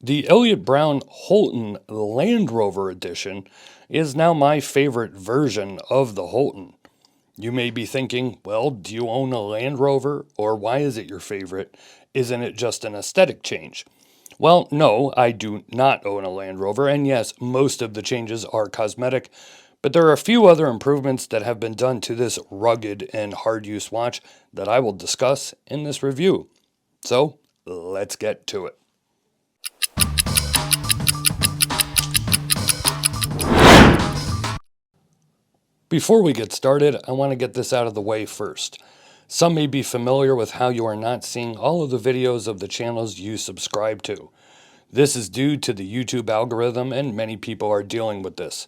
The Elliot Brown Holton Land Rover Edition is now my favorite version of the Holton. You may be thinking, well, do you own a Land Rover, or why is it your favorite? Isn't it just an aesthetic change? Well, no, I do not own a Land Rover, and yes, most of the changes are cosmetic, but there are a few other improvements that have been done to this rugged and hard use watch that I will discuss in this review. So, let's get to it. Before we get started, I want to get this out of the way first. Some may be familiar with how you are not seeing all of the videos of the channels you subscribe to. This is due to the YouTube algorithm, and many people are dealing with this.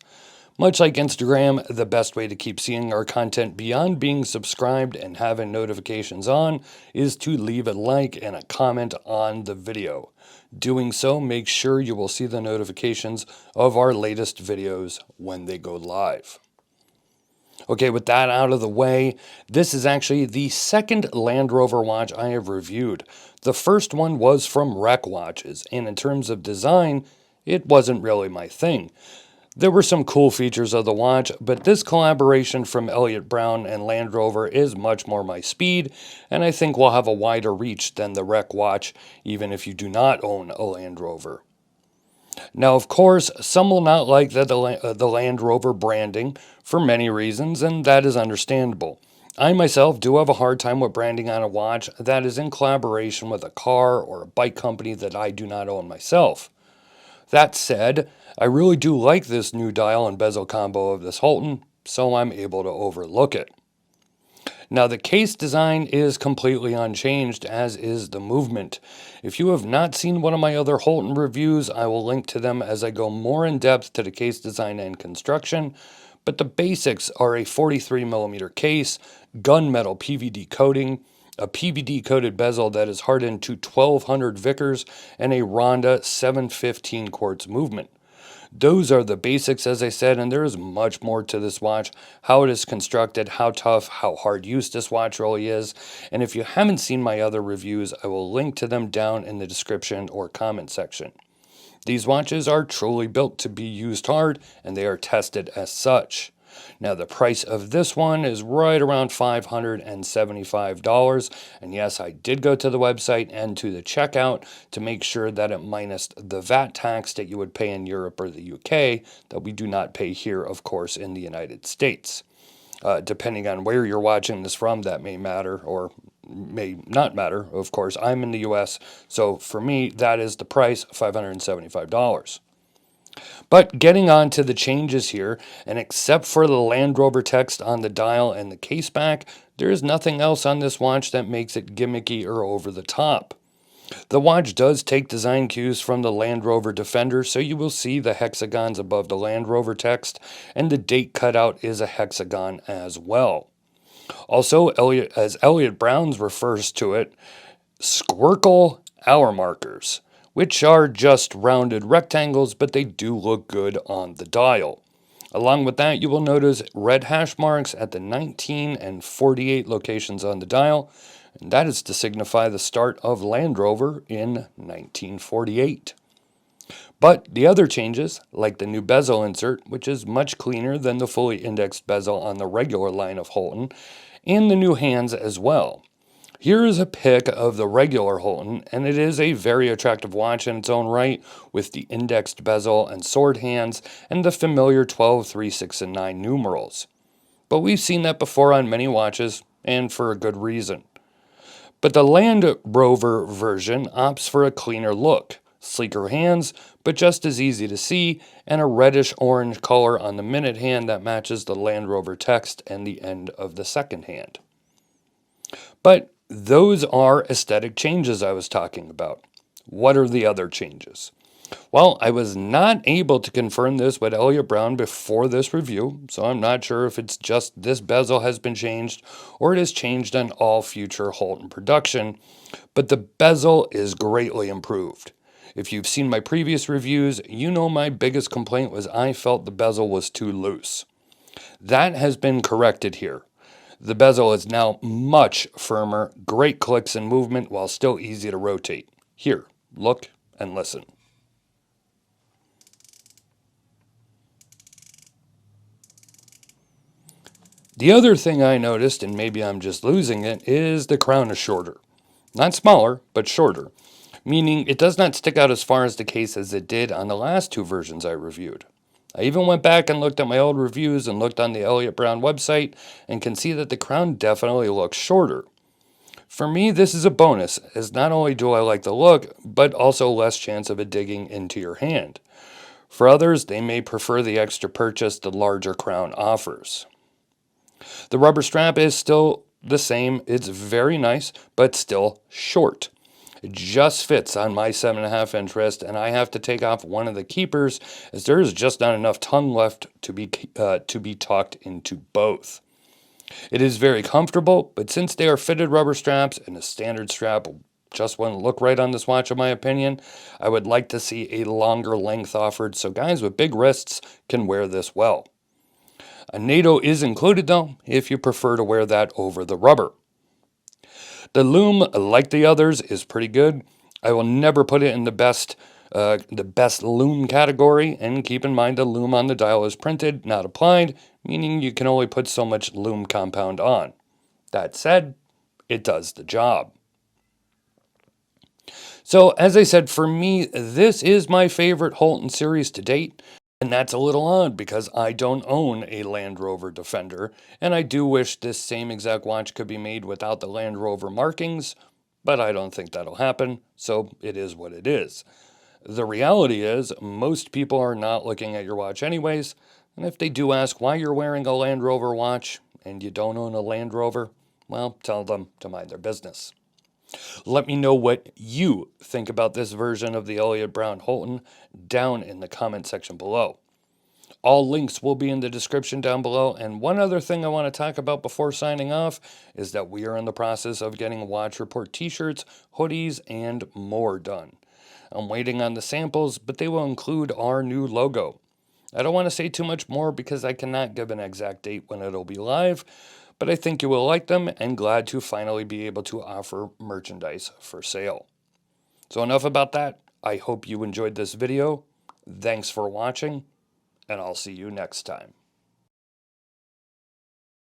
Much like Instagram, the best way to keep seeing our content beyond being subscribed and having notifications on is to leave a like and a comment on the video. Doing so makes sure you will see the notifications of our latest videos when they go live. Okay, with that out of the way, this is actually the second Land Rover watch I have reviewed. The first one was from Rec Watches, and in terms of design, it wasn't really my thing. There were some cool features of the watch, but this collaboration from Elliot Brown and Land Rover is much more my speed, and I think will have a wider reach than the Rec watch, even if you do not own a Land Rover. Now, of course, some will not like the Land Rover branding for many reasons, and that is understandable. I myself do have a hard time with branding on a watch that is in collaboration with a car or a bike company that I do not own myself. That said, I really do like this new dial and bezel combo of this Holton, so I'm able to overlook it. Now, the case design is completely unchanged, as is the movement. If you have not seen one of my other Holton reviews, I will link to them as I go more in depth to the case design and construction, but the basics are a 43mm case, gunmetal PVD coating, a PVD coated bezel that is hardened to 1200 Vickers, and a Ronda 715 quartz movement. Those are the basics, as I said, and there is much more to this watch, how it is constructed, how tough, how hard use this watch really is. And if you haven't seen my other reviews, I will link to them down in the description or comment section. These watches are truly built to be used hard, and they are tested as such. Now, the price of this one is right around $575, and yes, I did go to the website and to the checkout to make sure that it minused the VAT tax that you would pay in Europe or the UK that we do not pay here, of course, in the United States. Depending on where you're watching this from, that may matter or may not matter. Of course, I'm in the US, so for me, that is the price, $575. But getting on to the changes here, and except for the Land Rover text on the dial and the case back, there is nothing else on this watch that makes it gimmicky or over the top. The watch does take design cues from the Land Rover Defender, so you will see the hexagons above the Land Rover text, and the date cutout is a hexagon as well. Also, as Elliot Brown refers to it, squircle hour markers, which are just rounded rectangles, but they do look good on the dial. Along with that, you will notice red hash marks at the 19 and 48 locations on the dial, and that is to signify the start of Land Rover in 1948. But the other changes, like the new bezel insert, which is much cleaner than the fully indexed bezel on the regular line of Holton, and the new hands as well. Here is a pic of the regular Holton, and it is a very attractive watch in its own right, with the indexed bezel and sword hands and the familiar 12, 3, 6, and 9 numerals. But we've seen that before on many watches, and for a good reason. But the Land Rover version opts for a cleaner look, sleeker hands, but just as easy to see, and a reddish-orange color on the minute hand that matches the Land Rover text and the end of the second hand. But those are aesthetic changes I was talking about. What are the other changes? Well, I was not able to confirm this with Elliot Brown before this review, so I'm not sure if it's just this bezel has been changed or it has changed on all future Holton production, but the bezel is greatly improved. If you've seen my previous reviews, you know my biggest complaint was I felt the bezel was too loose. That has been corrected here. The bezel is now much firmer, great clicks and movement while still easy to rotate. Here, look and listen. The other thing I noticed, and maybe I'm just losing it, is the crown is shorter. Not smaller, but shorter, meaning it does not stick out as far as the case as it did on the last two versions I reviewed. I even went back and looked at my old reviews and looked on the Elliot Brown website and can see that the crown definitely looks shorter. For me, this is a bonus, as not only do I like the look, but also less chance of it digging into your hand. For others, they may prefer the extra purchase the larger crown offers. The rubber strap is still the same. It's very nice, but still short. It just fits on my 7.5-inch wrist, and I have to take off one of the keepers as there is just not enough tongue left to be tucked into both. It is very comfortable, but since they are fitted rubber straps and a standard strap just wouldn't look right on this watch in my opinion, I would like to see a longer length offered so guys with big wrists can wear this well. A NATO is included though, if you prefer to wear that over the rubber. The lume, like the others, is pretty good. I will never put it in the best lume category, and keep in mind the lume on the dial is printed, not applied, meaning you can only put so much lume compound on. That said, it does the job. So, as I said, for me, this is my favorite Holton series to date. And that's a little odd because I don't own a Land Rover Defender, and I do wish this same exact watch could be made without the Land Rover markings, but I don't think that'll happen, so it is what it is. The reality is, most people are not looking at your watch anyways, and if they do ask why you're wearing a Land Rover watch and you don't own a Land Rover, well, tell them to mind their business. Let me know what you think about this version of the Elliot Brown Holton down in the comment section below. All links will be in the description down below, and one other thing I want to talk about before signing off is that we are in the process of getting Watch Report t-shirts, hoodies, and more done. I'm waiting on the samples, but they will include our new logo. I don't want to say too much more because I cannot give an exact date when it'll be live, but I think you will like them and glad to finally be able to offer merchandise for sale. So enough about that. I hope you enjoyed this video. Thanks for watching, and I'll see you next time.